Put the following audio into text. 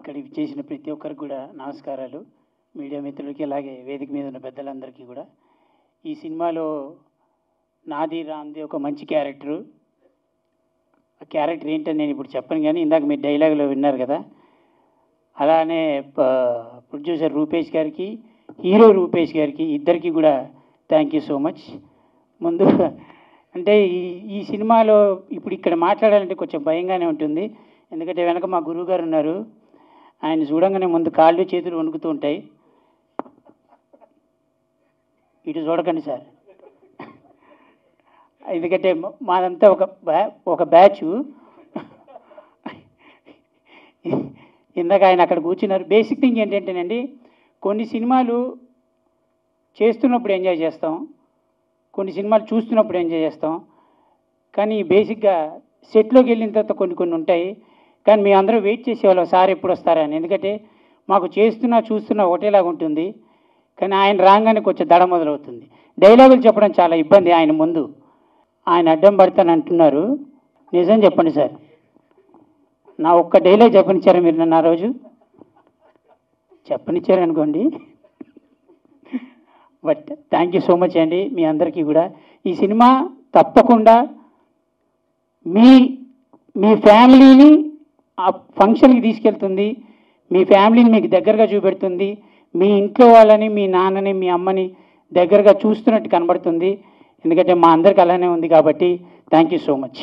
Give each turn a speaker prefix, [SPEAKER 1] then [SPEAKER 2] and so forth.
[SPEAKER 1] ఇక్కడికి చేసిన ప్రతి ఒక్కరికి కూడా నమస్కారాలు. మీడియా మిత్రులకి అలాగే వేదిక మీద ఉన్న పెద్దలందరికీ కూడా. ఈ సినిమాలో నాది రామ్ది ఒక మంచి క్యారెక్టరు. ఆ క్యారెక్టర్ ఏంటని నేను ఇప్పుడు చెప్పను, కానీ ఇందాక మీరు డైలాగ్లో విన్నారు కదా. అలానే ప్రొడ్యూసర్ రూపేష్ గారికి, హీరో రూపేష్ గారికి ఇద్దరికి కూడా థ్యాంక్ యూ సో మచ్. ముందు అంటే ఈ సినిమాలో ఇప్పుడు ఇక్కడ మాట్లాడాలంటే కొంచెం భయంగానే ఉంటుంది. ఎందుకంటే వెనక మా గురువు గారు ఉన్నారు. ఆయన చూడంగానే ముందు కాళ్ళు చేతులు వణుకుతూ ఉంటాయి. ఇటు చూడకండి సార్, ఎందుకంటే మాదంతా ఒక బ్యాచ్. ఇందాక ఆయన అక్కడ కూర్చున్నారు. బేసిక్ థింగ్ ఏంటంటేనండి, కొన్ని సినిమాలు చేస్తున్నప్పుడు ఎంజాయ్ చేస్తాం, కొన్ని సినిమాలు చూస్తున్నప్పుడు ఎంజాయ్ చేస్తాం. కానీ బేసిక్గా సెట్లోకి వెళ్ళిన తర్వాత కొన్ని ఉంటాయి. కానీ మీ అందరూ వెయిట్ చేసేవాళ్ళం సార్ ఎప్పుడు వస్తారని. ఎందుకంటే మాకు చూస్తున్నా ఒకటేలాగా ఉంటుంది. కానీ ఆయన రాగానే కొంచెం దడ మొదలవుతుంది. డైలాగులు చెప్పడం చాలా ఇబ్బంది. ఆయన ముందు ఆయన అడ్డం పడతాను అంటున్నారు. నిజం చెప్పండి సార్, నా ఒక్క డైలాగ్ చెప్పనిచ్చారా మీరు నన్ను? ఆ రోజు చెప్పనిచ్చారనుకోండి. But thank you so much అండి మీ అందరికీ కూడా. ఈ సినిమా తప్పకుండా మీ ఫ్యామిలీని ఆ ఫంక్షన్కి తీసుకెళ్తుంది, మీ ఫ్యామిలీని మీకు దగ్గరగా చూపెడుతుంది, మీ ఇంట్లో వాళ్ళని, మీ నాన్నని, మీ అమ్మని దగ్గరగా చూస్తున్నట్టు కనబడుతుంది. ఎందుకంటే మా అందరికి అలానే ఉంది కాబట్టి థ్యాంక్ యూ సో మచ్.